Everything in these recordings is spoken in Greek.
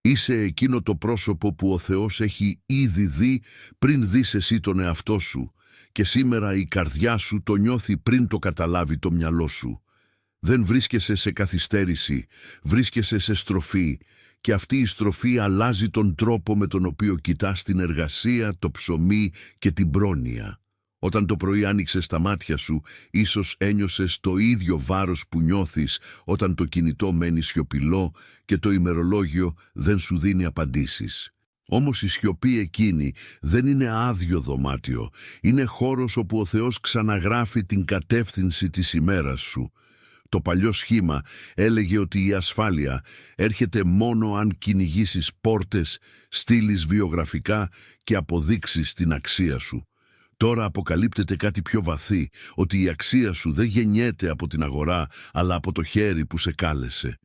Είσαι εκείνο το πρόσωπο που ο Θεός έχει ήδη δει πριν δεις εσύ τον εαυτό σου και σήμερα η καρδιά σου το νιώθει πριν το καταλάβει το μυαλό σου. Δεν βρίσκεσαι σε καθυστέρηση, βρίσκεσαι σε στροφή και αυτή η στροφή αλλάζει τον τρόπο με τον οποίο κοιτάς την εργασία, το ψωμί και την πρόνοια. Όταν το πρωί άνοιξες τα μάτια σου, ίσως ένιωσες το ίδιο βάρος που νιώθεις όταν το κινητό μένει σιωπηλό και το ημερολόγιο δεν σου δίνει απαντήσεις. Όμως η σιωπή εκείνη δεν είναι άδειο δωμάτιο, είναι χώρος όπου ο Θεός ξαναγράφει την κατεύθυνση της ημέρας σου. Το παλιό σχήμα έλεγε ότι η ασφάλεια έρχεται μόνο αν κυνηγήσεις πόρτες, στείλεις βιογραφικά και αποδείξεις την αξία σου. Τώρα αποκαλύπτεται κάτι πιο βαθύ, ότι η αξία σου δεν γεννιέται από την αγορά, αλλά από το χέρι που σε κάλεσε.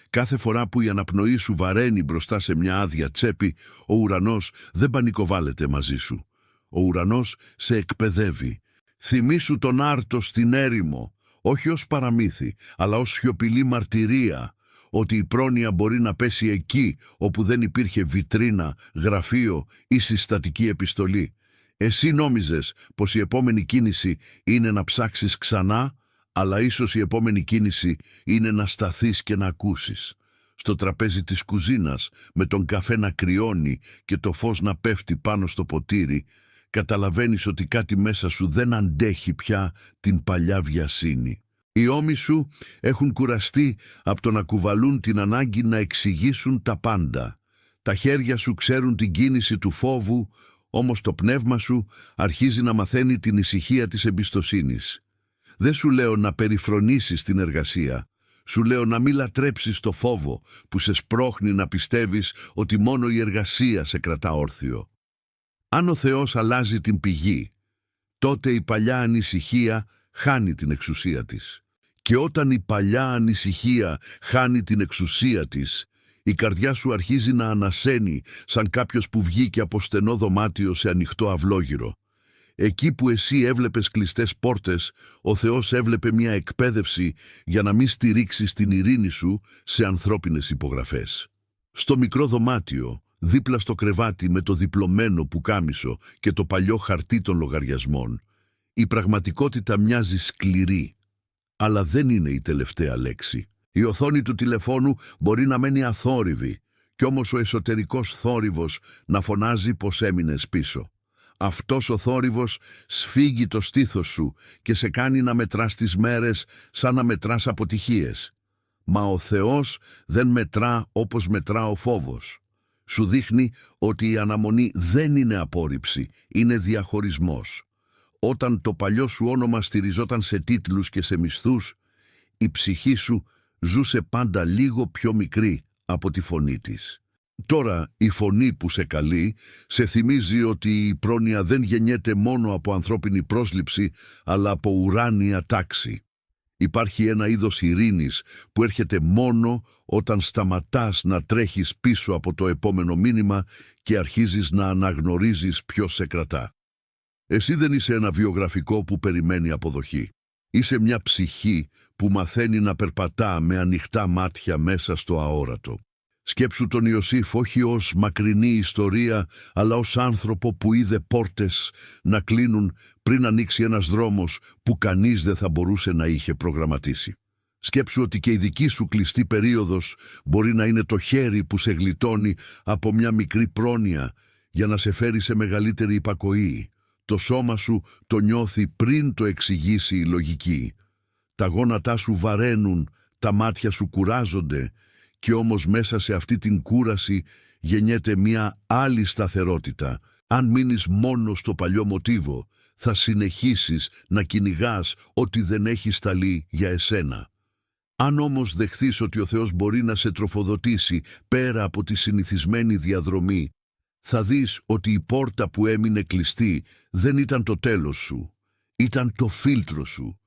Κάθε φορά που η αναπνοή σου βαραίνει μπροστά σε μια άδεια τσέπη, ο ουρανός δεν πανικοβάλλεται μαζί σου. Ο ουρανός σε εκπαιδεύει. Θυμήσου τον Άρτο στην έρημο, όχι ως παραμύθι, αλλά ως σιωπηλή μαρτυρία, ότι η πρόνοια μπορεί να πέσει εκεί όπου δεν υπήρχε βιτρίνα, γραφείο ή συστατική επιστολή. Εσύ νόμιζες πως η επόμενη κίνηση είναι να ψάξεις ξανά, αλλά ίσως η επόμενη κίνηση είναι να σταθείς και να ακούσεις. Στο τραπέζι της κουζίνας, με τον καφέ να κρυώνει και το φως να πέφτει πάνω στο ποτήρι, καταλαβαίνεις ότι κάτι μέσα σου δεν αντέχει πια την παλιά βιασύνη. Οι ώμοι σου έχουν κουραστεί από το να κουβαλούν την ανάγκη να εξηγήσουν τα πάντα. Τα χέρια σου ξέρουν την κίνηση του φόβου, όμως το πνεύμα σου αρχίζει να μαθαίνει την ησυχία της εμπιστοσύνης. Δεν σου λέω να περιφρονήσεις την εργασία. Σου λέω να μην λατρέψεις το φόβο που σε σπρώχνει να πιστεύεις ότι μόνο η εργασία σε κρατά όρθιο. Αν ο Θεός αλλάζει την πηγή, τότε η παλιά ανησυχία χάνει την εξουσία της. Και όταν η παλιά ανησυχία χάνει την εξουσία της, η καρδιά σου αρχίζει να ανασένει σαν κάποιος που βγήκε από στενό δωμάτιο σε ανοιχτό αυλόγυρο. Εκεί που εσύ έβλεπες κλειστές πόρτες, ο Θεός έβλεπε μια εκπαίδευση για να μην στηρίξεις την ειρήνη σου σε ανθρώπινες υπογραφές. Στο μικρό δωμάτιο, δίπλα στο κρεβάτι με το διπλωμένο πουκάμισο και το παλιό χαρτί των λογαριασμών, η πραγματικότητα μοιάζει σκληρή, αλλά δεν είναι η τελευταία λέξη. Η οθόνη του τηλεφώνου μπορεί να μένει αθόρυβη, κι όμως ο εσωτερικός θόρυβος να φωνάζει πως έμεινες πίσω. Αυτός ο θόρυβος σφίγγει το στήθος σου και σε κάνει να μετράς τις μέρες σαν να μετράς αποτυχίες. Μα ο Θεός δεν μετρά όπως μετρά ο φόβος. Σου δείχνει ότι η αναμονή δεν είναι απόρριψη, είναι διαχωρισμός. Όταν το παλιό σου όνομα στηριζόταν σε τίτλους και σε μισθούς, η ψυχή σου ζούσε πάντα λίγο πιο μικρή από τη φωνή της. Τώρα η φωνή που σε καλεί σε θυμίζει ότι η πρόνοια δεν γεννιέται μόνο από ανθρώπινη πρόσληψη, αλλά από ουράνια τάξη. Υπάρχει ένα είδος ειρήνης που έρχεται μόνο όταν σταματάς να τρέχεις πίσω από το επόμενο μήνυμα και αρχίζεις να αναγνωρίζεις ποιος σε κρατά. Εσύ δεν είσαι ένα βιογραφικό που περιμένει αποδοχή. Είσαι μια ψυχή που μαθαίνει να περπατά με ανοιχτά μάτια μέσα στο αόρατο. Σκέψου τον Ιωσήφ όχι ως μακρινή ιστορία, αλλά ως άνθρωπο που είδε πόρτες να κλείνουν πριν ανοίξει ένας δρόμος που κανείς δεν θα μπορούσε να είχε προγραμματίσει. Σκέψου ότι και η δική σου κλειστή περίοδος μπορεί να είναι το χέρι που σε γλιτώνει από μια μικρή πρόνοια για να σε φέρει σε μεγαλύτερη υπακοή. Το σώμα σου το νιώθει πριν το εξηγήσει η λογική. Τα γόνατά σου βαραίνουν, τα μάτια σου κουράζονται, και όμως μέσα σε αυτή την κούραση γεννιέται μια άλλη σταθερότητα. Αν μείνεις μόνο στο παλιό μοτίβο, θα συνεχίσεις να κυνηγάς ό,τι δεν έχει σταλεί για εσένα. Αν όμως δεχθείς ότι ο Θεός μπορεί να σε τροφοδοτήσει πέρα από τη συνηθισμένη διαδρομή, θα δεις ότι η πόρτα που έμεινε κλειστή δεν ήταν το τέλος σου, ήταν το φίλτρο σου.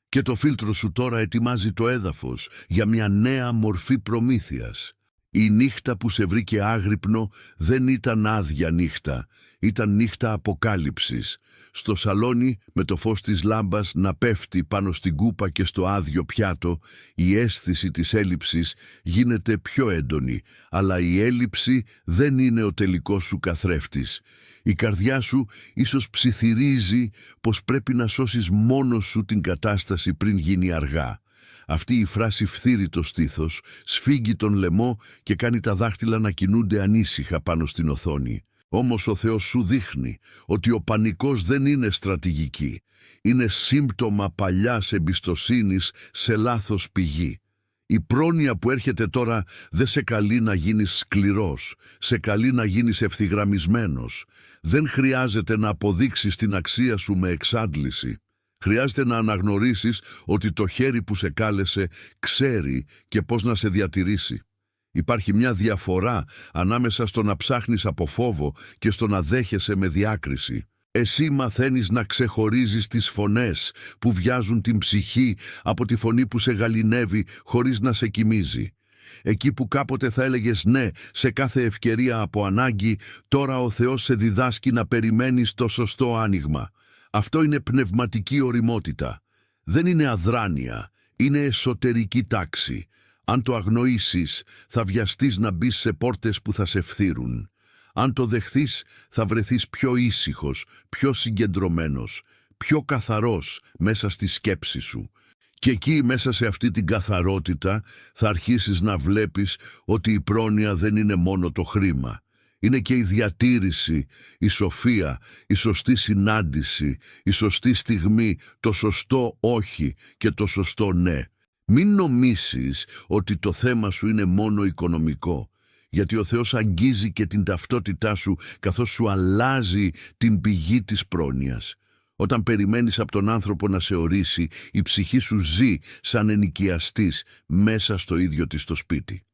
Και το φίλτρο σου τώρα ετοιμάζει το έδαφος για μια νέα μορφή προμήθειας. Η νύχτα που σε βρήκε άγρυπνο δεν ήταν άδεια νύχτα, ήταν νύχτα αποκάλυψης. Στο σαλόνι με το φως της λάμπας να πέφτει πάνω στην κούπα και στο άδειο πιάτο, η αίσθηση της έλλειψης γίνεται πιο έντονη, αλλά η έλλειψη δεν είναι ο τελικός σου καθρέφτης. Η καρδιά σου ίσως ψιθυρίζει πως πρέπει να σώσεις μόνος σου την κατάσταση πριν γίνει αργά. Αυτή η φράση φθείρει το στήθος, σφίγγει τον λαιμό και κάνει τα δάχτυλα να κινούνται ανήσυχα πάνω στην οθόνη. Όμως ο Θεός σου δείχνει ότι ο πανικός δεν είναι στρατηγική. Είναι σύμπτωμα παλιάς εμπιστοσύνης σε λάθος πηγή. Η πρόνοια που έρχεται τώρα δεν σε καλεί να γίνεις σκληρός, σε καλεί να γίνεις ευθυγραμμισμένος. Δεν χρειάζεται να αποδείξεις την αξία σου με εξάντληση. Χρειάζεται να αναγνωρίσεις ότι το χέρι που σε κάλεσε ξέρει και πώς να σε διατηρήσει. Υπάρχει μια διαφορά ανάμεσα στο να ψάχνεις από φόβο και στο να δέχεσαι με διάκριση. Εσύ μαθαίνεις να ξεχωρίζεις τις φωνές που βιάζουν την ψυχή από τη φωνή που σε γαληνεύει χωρίς να σε κοιμίζει. Εκεί που κάποτε θα έλεγες ναι σε κάθε ευκαιρία από ανάγκη, τώρα ο Θεός σε διδάσκει να περιμένεις το σωστό άνοιγμα. Αυτό είναι πνευματική ωριμότητα. Δεν είναι αδράνεια, είναι εσωτερική τάξη. Αν το αγνοήσεις, θα βιαστείς να μπεις σε πόρτες που θα σε φθείρουν. Αν το δεχθείς, θα βρεθείς πιο ήσυχος, πιο συγκεντρωμένος, πιο καθαρός μέσα στη σκέψη σου. Και εκεί μέσα σε αυτή την καθαρότητα θα αρχίσεις να βλέπεις ότι η πρόνοια δεν είναι μόνο το χρήμα. Είναι και η διατήρηση, η σοφία, η σωστή συνάντηση, η σωστή στιγμή, το σωστό όχι και το σωστό ναι. Μην νομίσεις ότι το θέμα σου είναι μόνο οικονομικό, γιατί ο Θεός αγγίζει και την ταυτότητά σου καθώς σου αλλάζει την πηγή της πρόνοιας. Όταν περιμένεις από τον άνθρωπο να σε ορίσει, η ψυχή σου ζει σαν ενοικιαστής μέσα στο ίδιο της το σπίτι.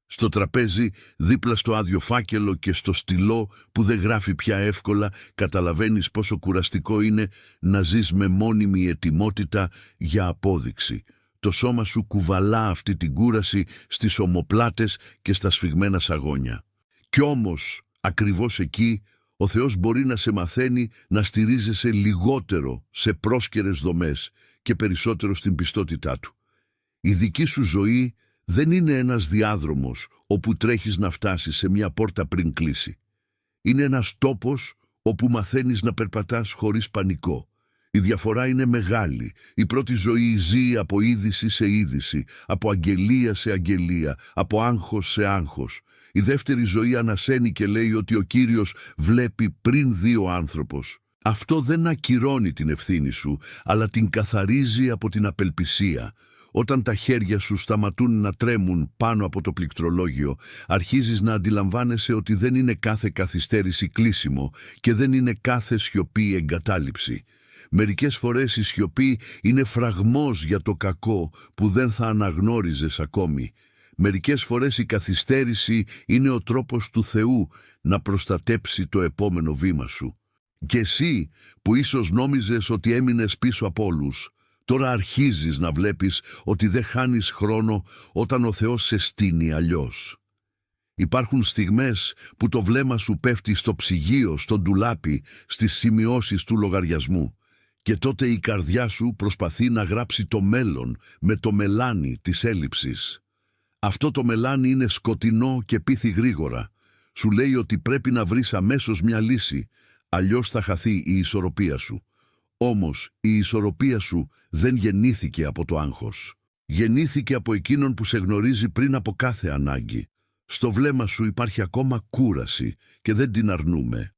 Στο τραπέζι, δίπλα στο άδειο φάκελο και στο στυλό που δεν γράφει πια εύκολα, καταλαβαίνεις πόσο κουραστικό είναι να ζεις με μόνιμη ετοιμότητα για απόδειξη. Το σώμα σου κουβαλά αυτή την κούραση στις ομοπλάτες και στα σφιγμένα σαγόνια. Κι όμως, ακριβώς εκεί, ο Θεός μπορεί να σε μαθαίνει να στηρίζεσαι λιγότερο σε πρόσκαιρες δομές και περισσότερο στην πιστότητά Του. Η δική σου ζωή δεν είναι ένας διάδρομος όπου τρέχεις να φτάσεις σε μια πόρτα πριν κλείσει. Είναι ένας τόπος όπου μαθαίνεις να περπατάς χωρίς πανικό. Η διαφορά είναι μεγάλη. Η πρώτη ζωή ζει από είδηση σε είδηση, από αγγελία σε αγγελία, από άγχος σε άγχος. Η δεύτερη ζωή ανασένει και λέει ότι ο Κύριος βλέπει πριν δει ο άνθρωπος. Αυτό δεν ακυρώνει την ευθύνη σου, αλλά την καθαρίζει από την απελπισία. Όταν τα χέρια σου σταματούν να τρέμουν πάνω από το πληκτρολόγιο, αρχίζεις να αντιλαμβάνεσαι ότι δεν είναι κάθε καθυστέρηση κλείσιμο και δεν είναι κάθε σιωπή εγκατάλειψη. Μερικές φορές η σιωπή είναι φραγμός για το κακό που δεν θα αναγνώριζες ακόμη. Μερικές φορές η καθυστέρηση είναι ο τρόπος του Θεού να προστατέψει το επόμενο βήμα σου. Και εσύ που ίσως νόμιζες ότι έμεινες πίσω από όλους, τώρα αρχίζεις να βλέπεις ότι δεν χάνεις χρόνο όταν ο Θεός σε στείνει αλλιώς. Υπάρχουν στιγμές που το βλέμμα σου πέφτει στο ψυγείο, στο ντουλάπι, στις σημειώσεις του λογαριασμού. Και τότε η καρδιά σου προσπαθεί να γράψει το μέλλον με το μελάνι της έλλειψης. Αυτό το μελάνι είναι σκοτεινό και πείθει γρήγορα. Σου λέει ότι πρέπει να βρεις αμέσως μια λύση, αλλιώς θα χαθεί η ισορροπία σου. Όμως η ισορροπία σου δεν γεννήθηκε από το άγχος. Γεννήθηκε από εκείνον που σε γνωρίζει πριν από κάθε ανάγκη. Στο βλέμμα σου υπάρχει ακόμα κούραση και δεν την αρνούμε.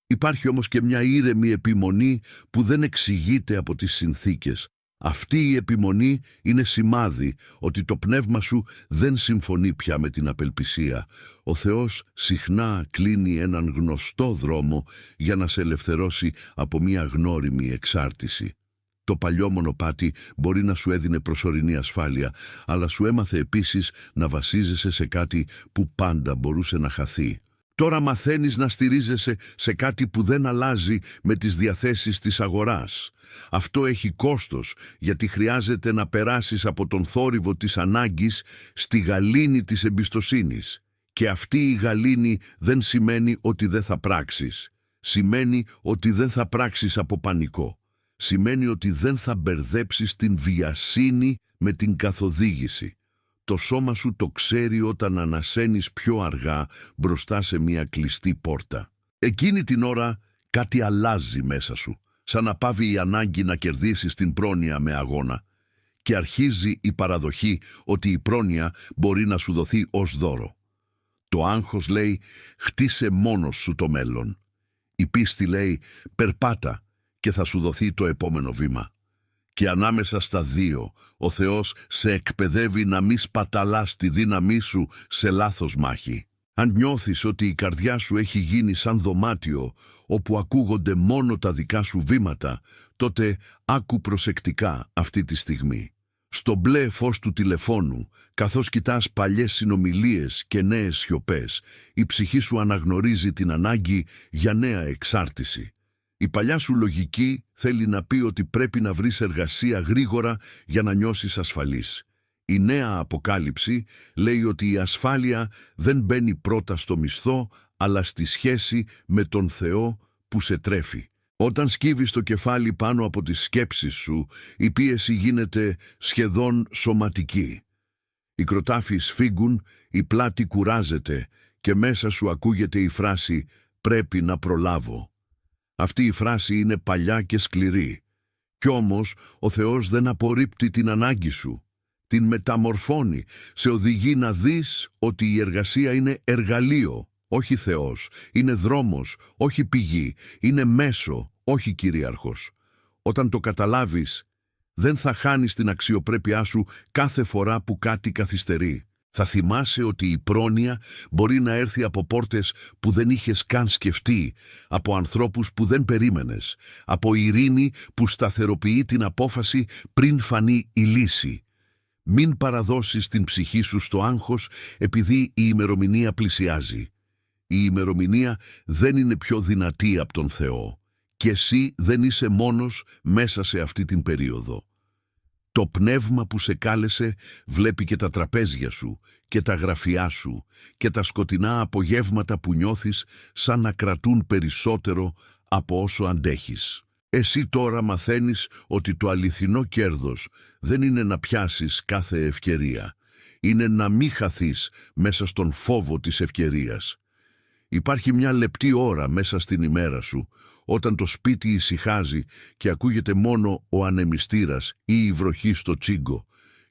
Υπάρχει όμως και μια ήρεμη επιμονή που δεν εξηγείται από τις συνθήκες. Αυτή η επιμονή είναι σημάδι ότι το πνεύμα σου δεν συμφωνεί πια με την απελπισία. Ο Θεός συχνά κλείνει έναν γνωστό δρόμο για να σε ελευθερώσει από μια γνώριμη εξάρτηση. Το παλιό μονοπάτι μπορεί να σου έδινε προσωρινή ασφάλεια, αλλά σου έμαθε επίσης να βασίζεσαι σε κάτι που πάντα μπορούσε να χαθεί. Τώρα μαθαίνεις να στηρίζεσαι σε κάτι που δεν αλλάζει με τις διαθέσεις της αγοράς. Αυτό έχει κόστος, γιατί χρειάζεται να περάσεις από τον θόρυβο της ανάγκης στη γαλήνη της εμπιστοσύνης. Και αυτή η γαλήνη δεν σημαίνει ότι δεν θα πράξεις. Σημαίνει ότι δεν θα πράξεις από πανικό. Σημαίνει ότι δεν θα μπερδέψεις την βιασύνη με την καθοδήγηση. Το σώμα σου το ξέρει όταν ανασένεις πιο αργά μπροστά σε μια κλειστή πόρτα. Εκείνη την ώρα κάτι αλλάζει μέσα σου, σαν να πάβει η ανάγκη να κερδίσεις την πρόνοια με αγώνα. Και αρχίζει η παραδοχή ότι η πρόνοια μπορεί να σου δοθεί ως δώρο. Το άγχος λέει «Χτίσε μόνος σου το μέλλον». Η πίστη λέει «Περπάτα και θα σου δοθεί το επόμενο βήμα». Και ανάμεσα στα δύο, ο Θεός σε εκπαιδεύει να μη σπαταλάς τη δύναμή σου σε λάθος μάχη. Αν νιώθεις ότι η καρδιά σου έχει γίνει σαν δωμάτιο, όπου ακούγονται μόνο τα δικά σου βήματα, τότε άκου προσεκτικά αυτή τη στιγμή. Στο μπλε φως του τηλεφώνου, καθώς κοιτάς παλιές συνομιλίες και νέες σιωπές, η ψυχή σου αναγνωρίζει την ανάγκη για νέα εξάρτηση. Η παλιά σου λογική θέλει να πει ότι πρέπει να βρεις εργασία γρήγορα για να νιώσεις ασφαλής. Η νέα αποκάλυψη λέει ότι η ασφάλεια δεν μπαίνει πρώτα στο μισθό, αλλά στη σχέση με τον Θεό που σε τρέφει. Όταν σκύβεις το κεφάλι πάνω από τις σκέψεις σου, η πίεση γίνεται σχεδόν σωματική. Οι κροτάφοι σφίγγουν, η πλάτη κουράζεται και μέσα σου ακούγεται η φράση «πρέπει να προλάβω». Αυτή η φράση είναι παλιά και σκληρή. Κι όμως ο Θεός δεν απορρίπτει την ανάγκη σου. Την μεταμορφώνει, σε οδηγεί να δεις ότι η εργασία είναι εργαλείο, όχι Θεός. Είναι δρόμος, όχι πηγή. Είναι μέσο, όχι κυρίαρχος. Όταν το καταλάβεις, δεν θα χάνεις την αξιοπρέπειά σου κάθε φορά που κάτι καθυστερεί. Θα θυμάσαι ότι η πρόνοια μπορεί να έρθει από πόρτες που δεν είχες καν σκεφτεί, από ανθρώπους που δεν περίμενες, από ειρήνη που σταθεροποιεί την απόφαση πριν φανεί η λύση. Μην παραδώσεις την ψυχή σου στο άγχος επειδή η ημερομηνία πλησιάζει. Η ημερομηνία δεν είναι πιο δυνατή από τον Θεό και εσύ δεν είσαι μόνος μέσα σε αυτή την περίοδο. Το πνεύμα που σε κάλεσε βλέπει και τα τραπέζια σου και τα γραφιά σου και τα σκοτεινά απογεύματα που νιώθεις σαν να κρατούν περισσότερο από όσο αντέχεις. Εσύ τώρα μαθαίνεις ότι το αληθινό κέρδος δεν είναι να πιάσεις κάθε ευκαιρία. Είναι να μην χαθείς μέσα στον φόβο της ευκαιρίας. Υπάρχει μια λεπτή ώρα μέσα στην ημέρα σου, όταν το σπίτι ησυχάζει και ακούγεται μόνο ο ανεμιστήρας ή η βροχή στο τσίγκο,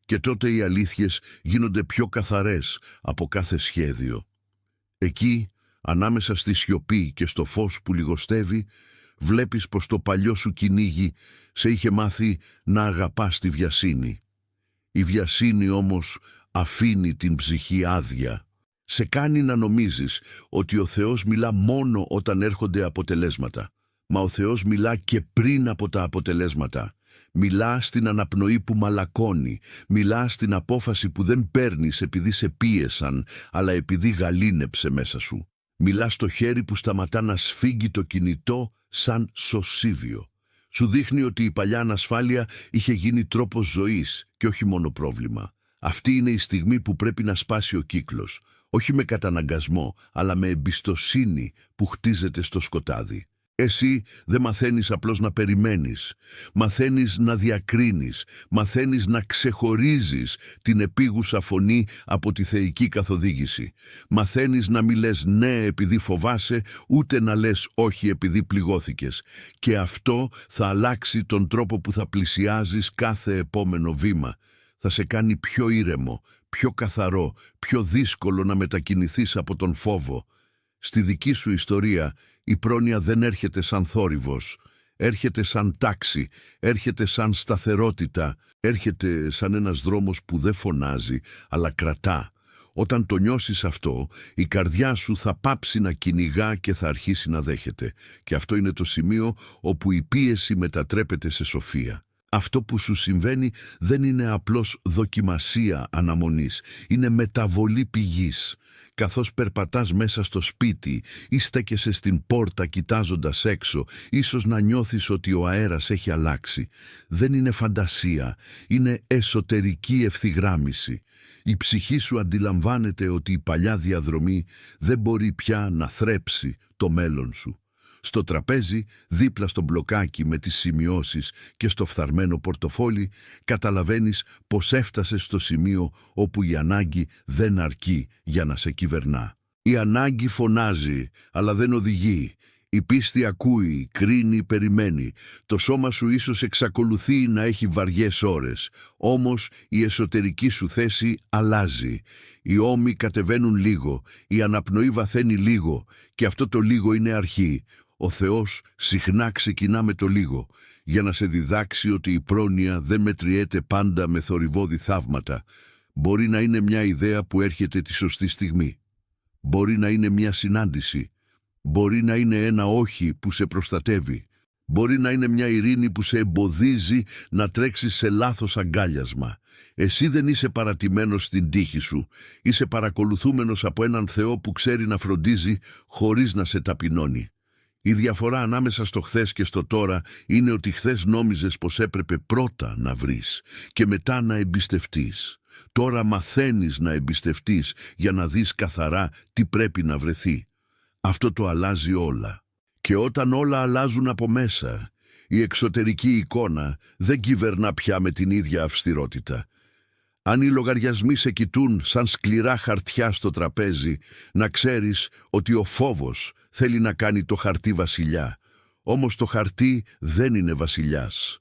και τότε οι αλήθειες γίνονται πιο καθαρές από κάθε σχέδιο. Εκεί, ανάμεσα στη σιωπή και στο φως που λιγοστεύει, βλέπεις πως το παλιό σου κυνήγι σε είχε μάθει να αγαπάς τη βιασύνη. Η βιασύνη όμως αφήνει την ψυχή άδεια. Σε κάνει να νομίζεις ότι ο Θεός μιλά μόνο όταν έρχονται αποτελέσματα. Μα ο Θεός μιλά και πριν από τα αποτελέσματα. Μιλά στην αναπνοή που μαλακώνει. Μιλά στην απόφαση που δεν παίρνεις επειδή σε πίεσαν, αλλά επειδή γαλήνεψε μέσα σου. Μιλά στο χέρι που σταματά να σφίγγει το κινητό σαν σωσίβιο. Σου δείχνει ότι η παλιά ανασφάλεια είχε γίνει τρόπος ζωής και όχι μόνο πρόβλημα. Αυτή είναι η στιγμή που πρέπει να σπάσει ο κύκλος. Όχι με καταναγκασμό, αλλά με εμπιστοσύνη που χτίζεται στο σκοτάδι. Εσύ δεν μαθαίνεις απλώς να περιμένεις. Μαθαίνεις να διακρίνεις. Μαθαίνεις να ξεχωρίζεις την επίγουσα φωνή από τη θεϊκή καθοδήγηση. Μαθαίνεις να μη λες ναι επειδή φοβάσαι, ούτε να λες όχι επειδή πληγώθηκες. Και αυτό θα αλλάξει τον τρόπο που θα πλησιάζεις κάθε επόμενο βήμα. Θα σε κάνει πιο ήρεμο, πιο καθαρό, πιο δύσκολο να μετακινηθείς από τον φόβο. Στη δική σου ιστορία, η πρόνοια δεν έρχεται σαν θόρυβος, έρχεται σαν τάξη, έρχεται σαν σταθερότητα, έρχεται σαν ένας δρόμος που δεν φωνάζει, αλλά κρατά. Όταν το νιώσεις αυτό, η καρδιά σου θα πάψει να κυνηγά και θα αρχίσει να δέχεται. Και αυτό είναι το σημείο όπου η πίεση μετατρέπεται σε σοφία. Αυτό που σου συμβαίνει δεν είναι απλώς δοκιμασία αναμονής, είναι μεταβολή πηγής. Καθώς περπατάς μέσα στο σπίτι ή στέκεσαι στην πόρτα κοιτάζοντας έξω, ίσως να νιώθεις ότι ο αέρας έχει αλλάξει. Δεν είναι φαντασία, είναι εσωτερική ευθυγράμμιση. Η ψυχή σου αντιλαμβάνεται ότι η παλιά διαδρομή δεν μπορεί πια να θρέψει το μέλλον σου. Στο τραπέζι, δίπλα στο μπλοκάκι με τις σημειώσεις και στο φθαρμένο πορτοφόλι, καταλαβαίνεις πως έφτασες στο σημείο όπου η ανάγκη δεν αρκεί για να σε κυβερνά. Η ανάγκη φωνάζει, αλλά δεν οδηγεί. Η πίστη ακούει, κρίνει, περιμένει. Το σώμα σου ίσως εξακολουθεί να έχει βαριές ώρες, όμως η εσωτερική σου θέση αλλάζει. Οι ώμοι κατεβαίνουν λίγο, η αναπνοή βαθαίνει λίγο και αυτό το λίγο είναι αρχή. Ο Θεός συχνά ξεκινά με το λίγο, για να σε διδάξει ότι η πρόνοια δεν μετριέται πάντα με θορυβώδη θαύματα. Μπορεί να είναι μια ιδέα που έρχεται τη σωστή στιγμή. Μπορεί να είναι μια συνάντηση. Μπορεί να είναι ένα όχι που σε προστατεύει. Μπορεί να είναι μια ειρήνη που σε εμποδίζει να τρέξεις σε λάθος αγκάλιασμα. Εσύ δεν είσαι παρατημένος στην τύχη σου. Είσαι παρακολουθούμενος από έναν Θεό που ξέρει να φροντίζει χωρίς να σε ταπεινώνει. Η διαφορά ανάμεσα στο χθες και στο τώρα είναι ότι χθες νόμιζες πως έπρεπε πρώτα να βρεις και μετά να εμπιστευτείς. Τώρα μαθαίνεις να εμπιστευτείς για να δεις καθαρά τι πρέπει να βρεθεί. Αυτό το αλλάζει όλα. Και όταν όλα αλλάζουν από μέσα, η εξωτερική εικόνα δεν κυβερνά πια με την ίδια αυστηρότητα. Αν οι λογαριασμοί σε κοιτούν σαν σκληρά χαρτιά στο τραπέζι, να ξέρεις ότι ο φόβος θέλει να κάνει το χαρτί βασιλιά. Όμως το χαρτί δεν είναι βασιλιάς.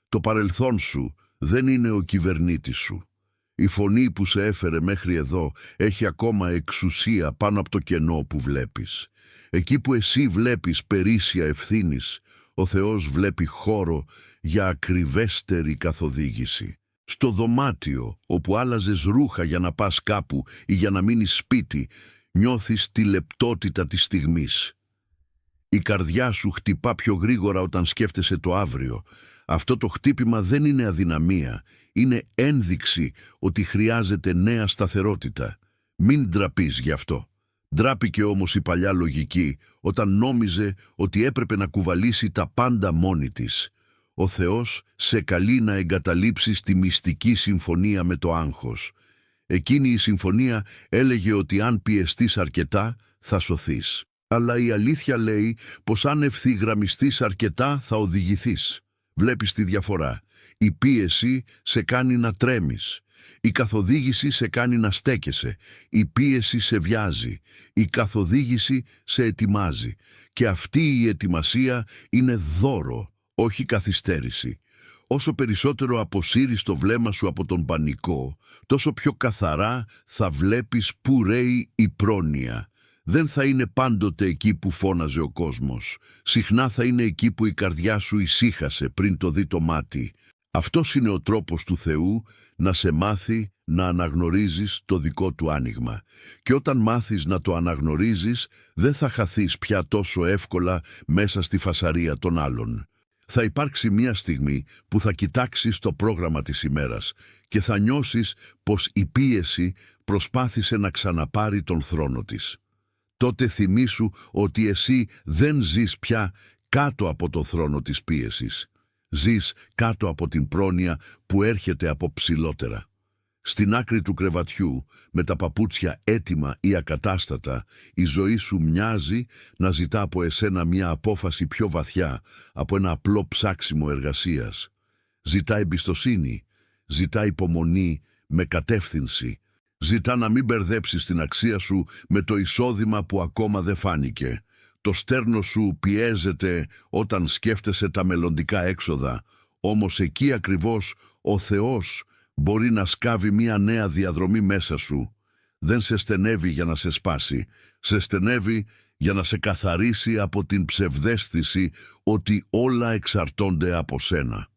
Το παρελθόν σου δεν είναι ο κυβερνήτης σου. Η φωνή που σε έφερε μέχρι εδώ έχει ακόμα εξουσία πάνω από το κενό που βλέπεις. Εκεί που εσύ βλέπεις περίσσια ευθύνης, ο Θεός βλέπει χώρο για ακριβέστερη καθοδήγηση. Στο δωμάτιο, όπου άλλαζες ρούχα για να πας κάπου ή για να μείνεις σπίτι, νιώθεις τη λεπτότητα της στιγμής. Η καρδιά σου χτυπά πιο γρήγορα όταν σκέφτεσαι το αύριο. Αυτό το χτύπημα δεν είναι αδυναμία, είναι ένδειξη ότι χρειάζεται νέα σταθερότητα. Μην ντραπείς γι' αυτό. Ντράπηκε όμως η παλιά λογική όταν νόμιζε ότι έπρεπε να κουβαλήσει τα πάντα μόνη της. Ο Θεός σε καλεί να εγκαταλείψεις τη μυστική συμφωνία με το άγχος. Εκείνη η συμφωνία έλεγε ότι αν πιεστείς αρκετά θα σωθείς. Αλλά η αλήθεια λέει πως αν ευθυγραμμιστείς αρκετά θα οδηγηθείς. Βλέπεις τη διαφορά. Η πίεση σε κάνει να τρέμεις. Η καθοδήγηση σε κάνει να στέκεσαι. Η πίεση σε βιάζει. Η καθοδήγηση σε ετοιμάζει. Και αυτή η ετοιμασία είναι δώρο, όχι καθυστέρηση. Όσο περισσότερο αποσύρεις το βλέμμα σου από τον πανικό, τόσο πιο καθαρά θα βλέπεις που ρέει η πρόνοια. Δεν θα είναι πάντοτε εκεί που φώναζε ο κόσμος. Συχνά θα είναι εκεί που η καρδιά σου ησύχασε πριν το δει το μάτι. Αυτός είναι ο τρόπος του Θεού να σε μάθει να αναγνωρίζεις το δικό του άνοιγμα. Και όταν μάθεις να το αναγνωρίζεις, δεν θα χαθείς πια τόσο εύκολα μέσα στη φασαρία των άλλων. Θα υπάρξει μια στιγμή που θα κοιτάξεις το πρόγραμμα της ημέρας και θα νιώσεις πως η πίεση προσπάθησε να ξαναπάρει τον θρόνο της. Τότε θυμήσου ότι εσύ δεν ζεις πια κάτω από το θρόνο της πίεσης. Ζεις κάτω από την πρόνοια που έρχεται από ψηλότερα. Στην άκρη του κρεβατιού, με τα παπούτσια έτοιμα ή ακατάστατα, η ζωή σου μοιάζει να ζητά από εσένα μια απόφαση πιο βαθιά από ένα απλό ψάξιμο εργασίας. Ζητά εμπιστοσύνη, ζητά υπομονή με κατεύθυνση, ζητά να μην μπερδέψεις την αξία σου με το εισόδημα που ακόμα δεν φάνηκε. Το στέρνο σου πιέζεται όταν σκέφτεσαι τα μελλοντικά έξοδα, όμως εκεί ακριβώς ο Θεός μπορεί να σκάβει μια νέα διαδρομή μέσα σου. Δεν σε στενεύει για να σε σπάσει, σε στενεύει για να σε καθαρίσει από την ψευδαίσθηση ότι όλα εξαρτώνται από σένα.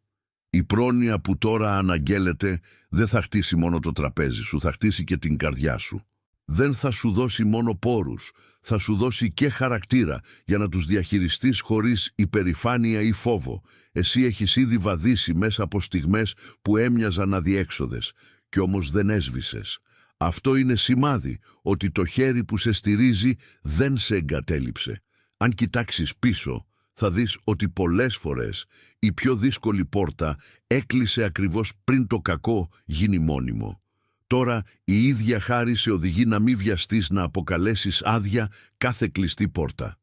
Η πρόνοια που τώρα αναγγέλλεται δεν θα χτίσει μόνο το τραπέζι σου, θα χτίσει και την καρδιά σου. δεν θα σου δώσει μόνο πόρους, θα σου δώσει και χαρακτήρα για να τους διαχειριστείς χωρίς υπερηφάνεια ή φόβο. Εσύ έχεις ήδη βαδίσει μέσα από στιγμές που έμοιαζαν αδιέξοδες, κι όμως δεν έσβησες. Αυτό είναι σημάδι ότι το χέρι που σε στηρίζει δεν σε εγκατέλειψε. Αν κοιτάξεις πίσω, θα δεις ότι πολλές φορές η πιο δύσκολη πόρτα έκλεισε ακριβώς πριν το κακό γίνει μόνιμο. Τώρα η ίδια χάρη σε οδηγεί να μην βιαστείς να αποκαλέσεις άδεια κάθε κλειστή πόρτα.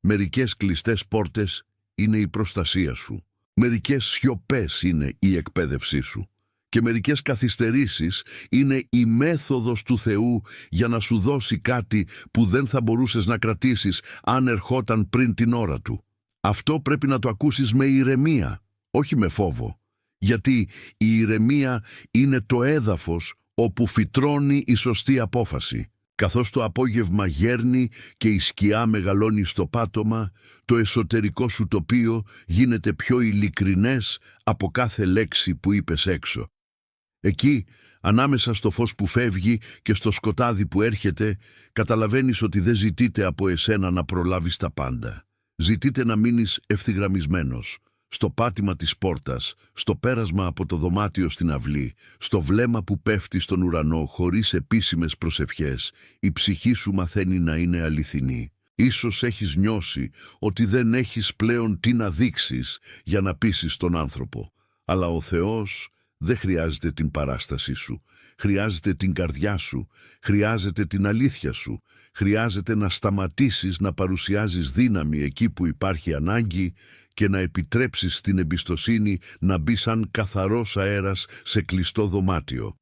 Μερικές κλειστές πόρτες είναι η προστασία σου. Μερικές σιωπές είναι η εκπαίδευσή σου. Και μερικές καθυστερήσεις είναι η μέθοδος του Θεού για να σου δώσει κάτι που δεν θα μπορούσες να κρατήσεις αν ερχόταν πριν την ώρα του. Αυτό πρέπει να το ακούσεις με ηρεμία, όχι με φόβο. Γιατί η ηρεμία είναι το έδαφος όπου φυτρώνει η σωστή απόφαση. Καθώς το απόγευμα γέρνει και η σκιά μεγαλώνει στο πάτωμα, το εσωτερικό σου τοπίο γίνεται πιο ειλικρινές από κάθε λέξη που είπες έξω. Εκεί, ανάμεσα στο φως που φεύγει και στο σκοτάδι που έρχεται, καταλαβαίνεις ότι δεν ζητείτε από εσένα να προλάβεις τα πάντα. Ζητείτε να μείνεις ευθυγραμμισμένος, στο πάτημα της πόρτας, στο πέρασμα από το δωμάτιο στην αυλή, στο βλέμμα που πέφτει στον ουρανό χωρίς επίσημες προσευχές, η ψυχή σου μαθαίνει να είναι αληθινή. Ίσως έχεις νιώσει ότι δεν έχεις πλέον τι να δείξεις για να πείσεις τον άνθρωπο, αλλά ο Θεός δεν χρειάζεται την παράστασή σου, χρειάζεται την καρδιά σου, χρειάζεται την αλήθεια σου, χρειάζεται να σταματήσεις να παρουσιάζεις δύναμη εκεί που υπάρχει ανάγκη και να επιτρέψεις την εμπιστοσύνη να μπει σαν καθαρός αέρας σε κλειστό δωμάτιο.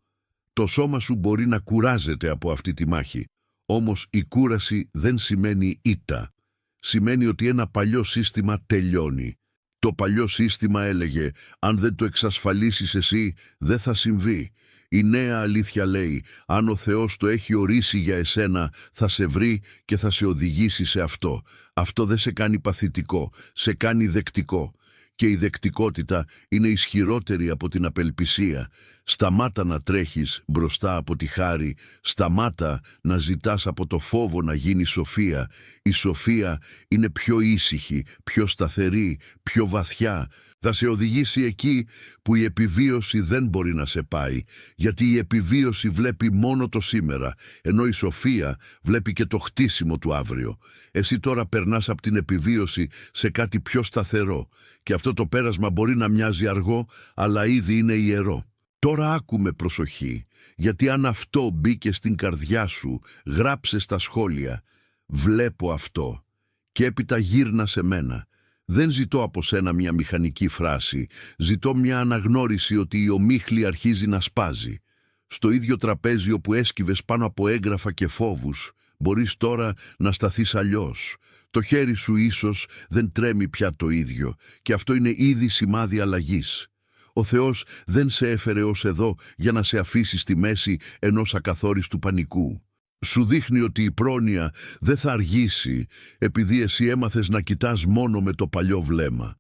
Το σώμα σου μπορεί να κουράζεται από αυτή τη μάχη, όμως η κούραση δεν σημαίνει ήττα. Σημαίνει ότι ένα παλιό σύστημα τελειώνει. Το παλιό σύστημα έλεγε, αν δεν το εξασφαλίσεις εσύ, δεν θα συμβεί. Η νέα αλήθεια λέει, αν ο Θεός το έχει ορίσει για εσένα, θα σε βρει και θα σε οδηγήσει σε αυτό. Αυτό δεν σε κάνει παθητικό, σε κάνει δεκτικό. Και η δεκτικότητα είναι ισχυρότερη από την απελπισία. Σταμάτα να τρέχεις μπροστά από τη χάρη, σταμάτα να ζητάς από το φόβο να γίνει σοφία. Η σοφία είναι πιο ήσυχη, πιο σταθερή, πιο βαθιά. Θα σε οδηγήσει εκεί που η επιβίωση δεν μπορεί να σε πάει, γιατί η επιβίωση βλέπει μόνο το σήμερα, ενώ η σοφία βλέπει και το χτίσιμο του αύριο. Εσύ τώρα περνάς από την επιβίωση σε κάτι πιο σταθερό και αυτό το πέρασμα μπορεί να μοιάζει αργό, αλλά ήδη είναι ιερό. Τώρα άκου με προσοχή, γιατί αν αυτό μπήκε στην καρδιά σου, γράψε στα σχόλια «Βλέπω αυτό» και έπειτα γύρνα σε μένα. Δεν ζητώ από σένα μια μηχανική φράση, ζητώ μια αναγνώριση ότι η ομίχλη αρχίζει να σπάζει. Στο ίδιο τραπέζι όπου έσκυβες πάνω από έγγραφα και φόβους, μπορείς τώρα να σταθείς αλλιώς. Το χέρι σου ίσως δεν τρέμει πια το ίδιο και αυτό είναι ήδη σημάδι αλλαγής. Ο Θεός δεν σε έφερε ως εδώ για να σε αφήσει στη μέση ενός ακαθόριστου πανικού. Σου δείχνει ότι η πρόνοια δεν θα αργήσει επειδή εσύ έμαθες να κοιτάς μόνο με το παλιό βλέμμα.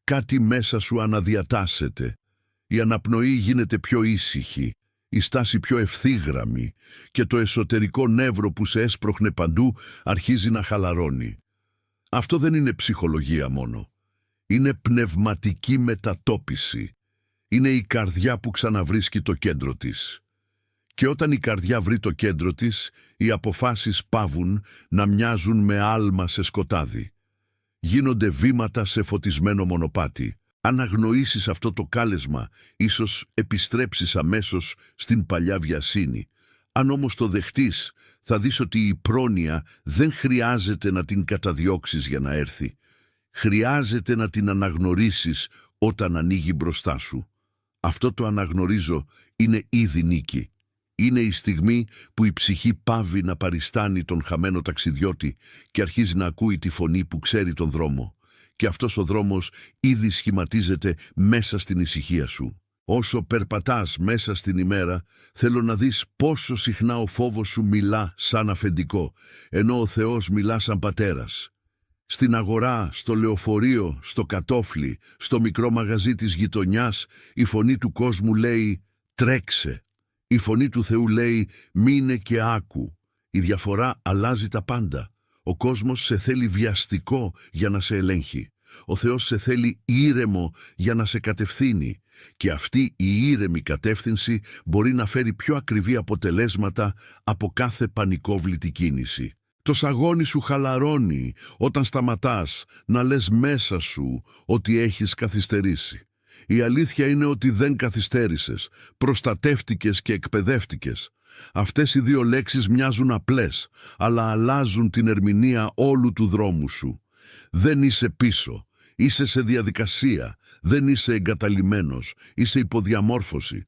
Κάτι μέσα σου αναδιατάσσεται. Η αναπνοή γίνεται πιο ήσυχη, η στάση πιο ευθύγραμμη και το εσωτερικό νεύρο που σε έσπροχνε παντού αρχίζει να χαλαρώνει. Αυτό δεν είναι ψυχολογία μόνο. Είναι πνευματική μετατόπιση. Είναι η καρδιά που ξαναβρίσκει το κέντρο της. Και όταν η καρδιά βρει το κέντρο της, οι αποφάσεις πάβουν να μοιάζουν με άλμα σε σκοτάδι. Γίνονται βήματα σε φωτισμένο μονοπάτι. Αν αγνοήσεις αυτό το κάλεσμα, ίσως επιστρέψεις αμέσως στην παλιά βιασύνη. Αν όμως το δεχτείς, θα δεις ότι η πρόνοια δεν χρειάζεται να την καταδιώξεις για να έρθει. Χρειάζεται να την αναγνωρίσεις όταν ανοίγει μπροστά σου. Αυτό το αναγνωρίζω είναι ήδη νίκη. Είναι η στιγμή που η ψυχή πάβει να παριστάνει τον χαμένο ταξιδιώτη και αρχίζει να ακούει τη φωνή που ξέρει τον δρόμο. Και αυτός ο δρόμος ήδη σχηματίζεται μέσα στην ησυχία σου. Όσο περπατάς μέσα στην ημέρα, θέλω να δεις πόσο συχνά ο φόβος σου μιλά σαν αφεντικό, ενώ ο Θεός μιλά σαν πατέρας. Στην αγορά, στο λεωφορείο, στο κατόφλι, στο μικρό μαγαζί της γειτονιάς, η φωνή του κόσμου λέει «Τρέξε». Η φωνή του Θεού λέει «Μείνε και άκου». Η διαφορά αλλάζει τα πάντα. Ο κόσμος σε θέλει βιαστικό για να σε ελέγχει. Ο Θεός σε θέλει ήρεμο για να σε κατευθύνει. Και αυτή η ήρεμη κατεύθυνση μπορεί να φέρει πιο ακριβή αποτελέσματα από κάθε πανικόβλητη κίνηση. Το σαγόνι σου χαλαρώνει όταν σταματάς να λες μέσα σου ότι έχεις καθυστερήσει. Η αλήθεια είναι ότι δεν καθυστέρησες, προστατεύτηκες και εκπαιδεύτηκες. Αυτές οι δύο λέξεις μοιάζουν απλές, αλλά αλλάζουν την ερμηνεία όλου του δρόμου σου. Δεν είσαι πίσω, είσαι σε διαδικασία, δεν είσαι εγκαταλειμμένος, είσαι υποδιαμόρφωση.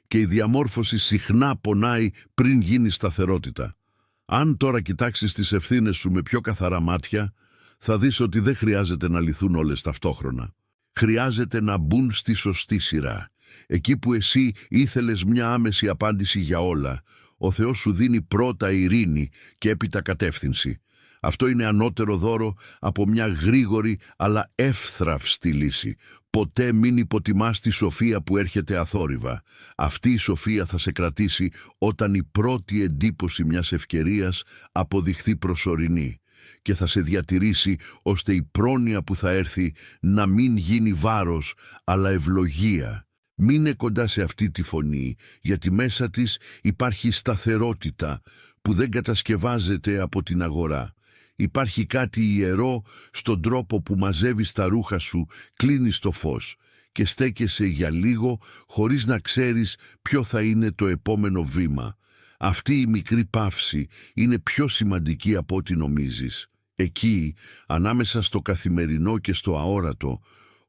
Και η διαμόρφωση συχνά πονάει πριν γίνει σταθερότητα. Αν τώρα κοιτάξεις τις ευθύνες σου με πιο καθαρά μάτια, θα δεις ότι δεν χρειάζεται να λυθούν όλες ταυτόχρονα. Χρειάζεται να μπουν στη σωστή σειρά. Εκεί που εσύ ήθελες μια άμεση απάντηση για όλα, ο Θεός σου δίνει πρώτα ειρήνη και έπειτα κατεύθυνση. Αυτό είναι ανώτερο δώρο από μια γρήγορη αλλά εύθραυστη λύση. Ποτέ μην υποτιμάς τη σοφία που έρχεται αθόρυβα. Αυτή η σοφία θα σε κρατήσει όταν η πρώτη εντύπωση μιας ευκαιρίας αποδειχθεί προσωρινή και θα σε διατηρήσει ώστε η πρόνοια που θα έρθει να μην γίνει βάρος αλλά ευλογία. Μείνε κοντά σε αυτή τη φωνή, γιατί μέσα της υπάρχει σταθερότητα που δεν κατασκευάζεται από την αγορά. Υπάρχει κάτι ιερό στον τρόπο που μαζεύεις τα ρούχα σου, κλείνεις το φως και στέκεσαι για λίγο χωρίς να ξέρεις ποιο θα είναι το επόμενο βήμα. Αυτή η μικρή παύση είναι πιο σημαντική από ό,τι νομίζεις. Εκεί, ανάμεσα στο καθημερινό και στο αόρατο,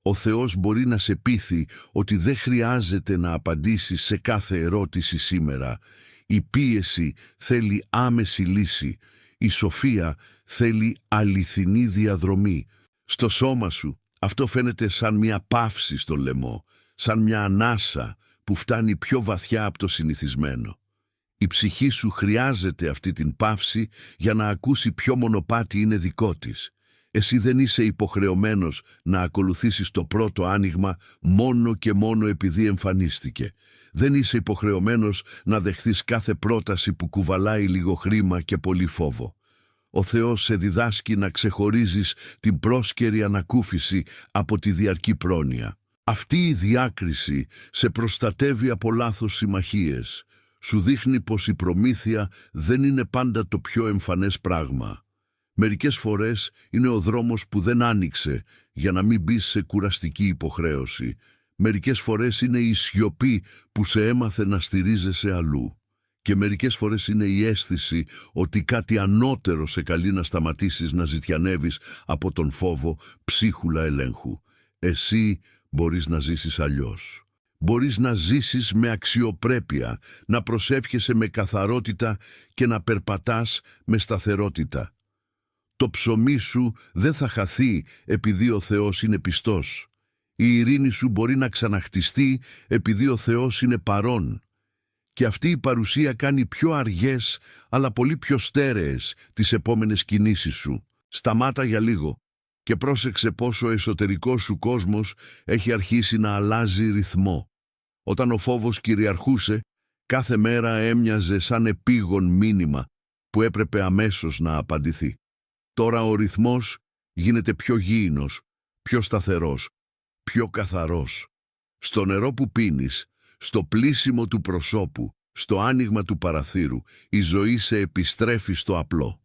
ο Θεός μπορεί να σε πείθει ότι δεν χρειάζεται να απαντήσεις σε κάθε ερώτηση σήμερα. Η πίεση θέλει άμεση λύση. Η σοφία θέλει αληθινή διαδρομή. Στο σώμα σου αυτό φαίνεται σαν μια παύση στο λαιμό, σαν μια ανάσα που φτάνει πιο βαθιά από το συνηθισμένο. Η ψυχή σου χρειάζεται αυτή την παύση για να ακούσει ποιο μονοπάτι είναι δικό της. Εσύ δεν είσαι υποχρεωμένος να ακολουθήσεις το πρώτο άνοιγμα μόνο και μόνο επειδή εμφανίστηκε. Δεν είσαι υποχρεωμένος να δεχθείς κάθε πρόταση που κουβαλάει λίγο χρήμα και πολύ φόβο. Ο Θεός σε διδάσκει να ξεχωρίζεις την πρόσκαιρη ανακούφιση από τη διαρκή πρόνοια. Αυτή η διάκριση σε προστατεύει από λάθος συμμαχίες. Σου δείχνει πως η προμήθεια δεν είναι πάντα το πιο εμφανές πράγμα. Μερικές φορές είναι ο δρόμος που δεν άνοιξε για να μην μπεις σε κουραστική υποχρέωση. Μερικές φορές είναι η σιωπή που σε έμαθε να στηρίζεσαι αλλού. Και μερικές φορές είναι η αίσθηση ότι κάτι ανώτερο σε καλεί να σταματήσεις να ζητιανεύεις από τον φόβο ψίχουλα ελέγχου. Εσύ μπορείς να ζήσεις αλλιώς. Μπορείς να ζήσεις με αξιοπρέπεια, να προσεύχεσαι με καθαρότητα και να περπατάς με σταθερότητα. Το ψωμί σου δεν θα χαθεί επειδή ο Θεός είναι πιστός. Η ειρήνη σου μπορεί να ξαναχτιστεί επειδή ο Θεός είναι παρόν. Και αυτή η παρουσία κάνει πιο αργές αλλά πολύ πιο στέρεες τις επόμενες κινήσεις σου. Σταμάτα για λίγο και πρόσεξε πόσο ο εσωτερικός σου κόσμος έχει αρχίσει να αλλάζει ρυθμό. Όταν ο φόβος κυριαρχούσε, κάθε μέρα έμοιαζε σαν επίγον μήνυμα που έπρεπε αμέσως να απαντηθεί. Τώρα ο ρυθμός γίνεται πιο γήινος, πιο σταθερός, πιο καθαρός. Στο νερό που πίνεις, στο πλύσιμο του προσώπου, στο άνοιγμα του παραθύρου, η ζωή σε επιστρέφει στο απλό.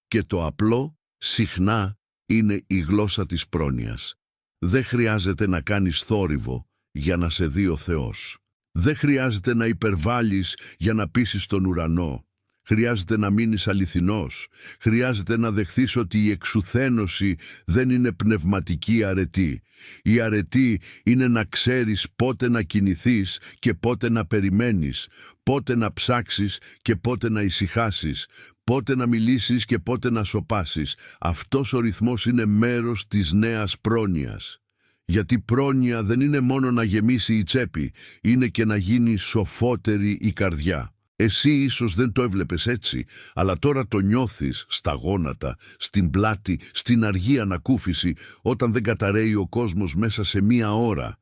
Και το απλό συχνά είναι η γλώσσα της πρόνοιας. Δεν χρειάζεται να κάνεις θόρυβο για να σε δει ο Θεός. Δεν χρειάζεται να υπερβάλλεις για να πείσεις τον ουρανό. Χρειάζεται να μείνεις αληθινός. Χρειάζεται να δεχθείς ότι η εξουθένωση δεν είναι πνευματική αρετή. Η αρετή είναι να ξέρεις πότε να κινηθείς και πότε να περιμένεις, πότε να ψάξεις και πότε να ησυχάσεις, πότε να μιλήσεις και πότε να σωπάσεις. Αυτός ο ρυθμός είναι μέρος της νέας πρόνοιας. Γιατί πρόνοια δεν είναι μόνο να γεμίσει η τσέπη, είναι και να γίνει σοφότερη η καρδιά. Εσύ ίσως δεν το έβλεπες έτσι, αλλά τώρα το νιώθεις στα γόνατα, στην πλάτη, στην αργή ανακούφιση, όταν δεν καταραίει ο κόσμος μέσα σε μία ώρα.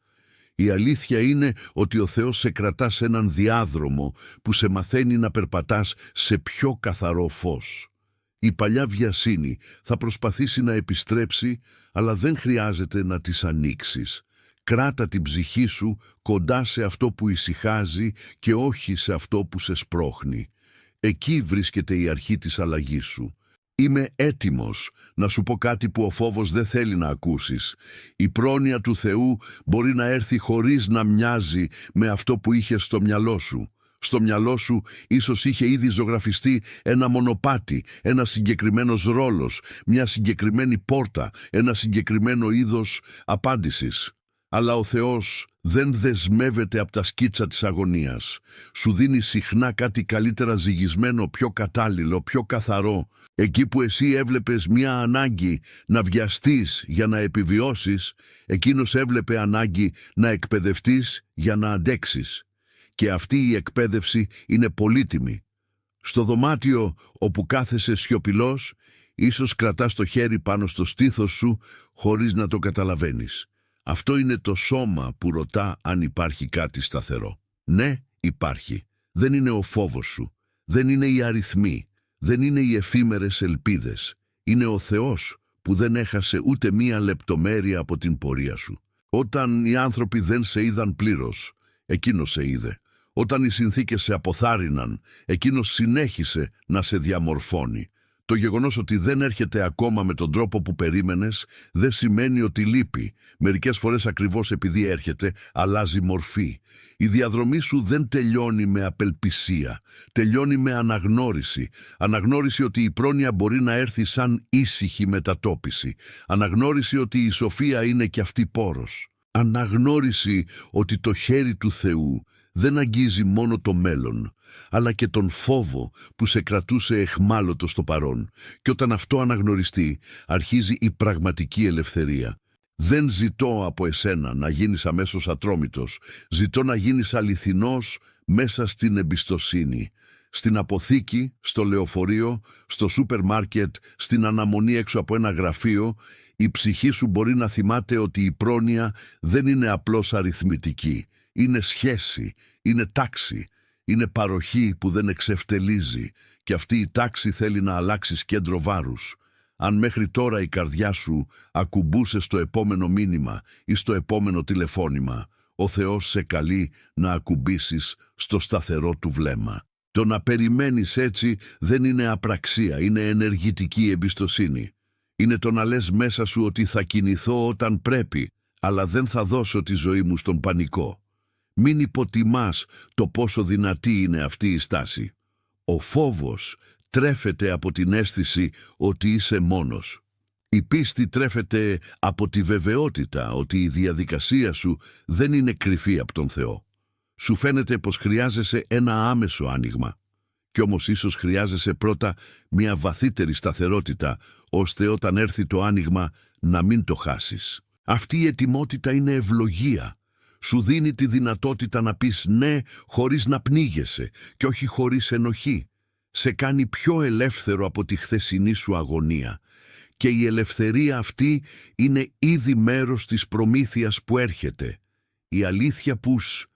Η αλήθεια είναι ότι ο Θεός σε κρατά σε έναν διάδρομο που σε μαθαίνει να περπατάς σε πιο καθαρό φως. Η παλιά βιασύνη θα προσπαθήσει να επιστρέψει, αλλά δεν χρειάζεται να τις ανοίξεις. Κράτα την ψυχή σου κοντά σε αυτό που ησυχάζει και όχι σε αυτό που σε σπρώχνει. Εκεί βρίσκεται η αρχή της αλλαγής σου. Είμαι έτοιμος να σου πω κάτι που ο φόβος δεν θέλει να ακούσεις. Η πρόνοια του Θεού μπορεί να έρθει χωρίς να μοιάζει με αυτό που είχες στο μυαλό σου. Στο μυαλό σου ίσως είχε ήδη ζωγραφιστεί ένα μονοπάτι, ένα συγκεκριμένος ρόλος, μια συγκεκριμένη πόρτα, ένα συγκεκριμένο είδος απάντησης. Αλλά ο Θεός δεν δεσμεύεται από τα σκίτσα της αγωνίας. Σου δίνει συχνά κάτι καλύτερα ζυγισμένο, πιο κατάλληλο, πιο καθαρό. Εκεί που εσύ έβλεπες μια ανάγκη να βιαστείς για να επιβιώσεις, εκείνος έβλεπε ανάγκη να εκπαιδευτείς για να αντέξεις. Και αυτή η εκπαίδευση είναι πολύτιμη. Στο δωμάτιο όπου κάθεσαι σιωπηλός, ίσως κρατάς το χέρι πάνω στο στήθος σου χωρίς να το καταλαβαίνεις. Αυτό είναι το σώμα που ρωτά αν υπάρχει κάτι σταθερό. Ναι, υπάρχει. Δεν είναι ο φόβος σου. Δεν είναι οι αριθμοί. Δεν είναι οι εφήμερες ελπίδες. Είναι ο Θεός που δεν έχασε ούτε μία λεπτομέρεια από την πορεία σου. Όταν οι άνθρωποι δεν σε είδαν πλήρως, εκείνος σε είδε. Όταν οι συνθήκες σε αποθάρρυναν, εκείνος συνέχισε να σε διαμορφώνει. Το γεγονός ότι δεν έρχεται ακόμα με τον τρόπο που περίμενες δεν σημαίνει ότι λείπει. Μερικές φορές ακριβώς επειδή έρχεται, αλλάζει μορφή. Η διαδρομή σου δεν τελειώνει με απελπισία. Τελειώνει με αναγνώριση. Αναγνώριση ότι η πρόνοια μπορεί να έρθει σαν ήσυχη μετατόπιση. Αναγνώριση ότι η σοφία είναι κι αυτή πόρος. Αναγνώριση ότι το χέρι του Θεού δεν αγγίζει μόνο το μέλλον, αλλά και τον φόβο που σε κρατούσε εχμάλωτο στο παρόν. Και όταν αυτό αναγνωριστεί, αρχίζει η πραγματική ελευθερία. Δεν ζητώ από εσένα να γίνεις αμέσως ατρόμητος. Ζητώ να γίνεις αληθινός μέσα στην εμπιστοσύνη. Στην αποθήκη, στο λεωφορείο, στο σούπερ μάρκετ, στην αναμονή έξω από ένα γραφείο, η ψυχή σου μπορεί να θυμάται ότι η πρόνοια δεν είναι απλώς αριθμητική. Είναι σχέση, είναι τάξη, είναι παροχή που δεν εξευτελίζει και αυτή η τάξη θέλει να αλλάξεις κέντρο βάρους. Αν μέχρι τώρα η καρδιά σου ακουμπούσε στο επόμενο μήνυμα ή στο επόμενο τηλεφώνημα, ο Θεός σε καλεί να ακουμπήσεις στο σταθερό του βλέμμα. Το να περιμένεις έτσι δεν είναι απραξία, είναι ενεργητική εμπιστοσύνη. Είναι το να λες μέσα σου ότι θα κινηθώ όταν πρέπει, αλλά δεν θα δώσω τη ζωή μου στον πανικό. Μην υποτιμάς το πόσο δυνατή είναι αυτή η στάση. Ο φόβος τρέφεται από την αίσθηση ότι είσαι μόνος. Η πίστη τρέφεται από τη βεβαιότητα ότι η διαδικασία σου δεν είναι κρυφή από τον Θεό. Σου φαίνεται πως χρειάζεσαι ένα άμεσο άνοιγμα. Κι όμως ίσως χρειάζεσαι πρώτα μια βαθύτερη σταθερότητα, ώστε όταν έρθει το άνοιγμα να μην το χάσεις. Αυτή η ετοιμότητα είναι ευλογία. Σου δίνει τη δυνατότητα να πεις ναι χωρίς να πνίγεσαι και όχι χωρίς ενοχή. Σε κάνει πιο ελεύθερο από τη χθεσινή σου αγωνία. Και η ελευθερία αυτή είναι ήδη μέρος της προμήθειας που έρχεται. Η αλήθεια πους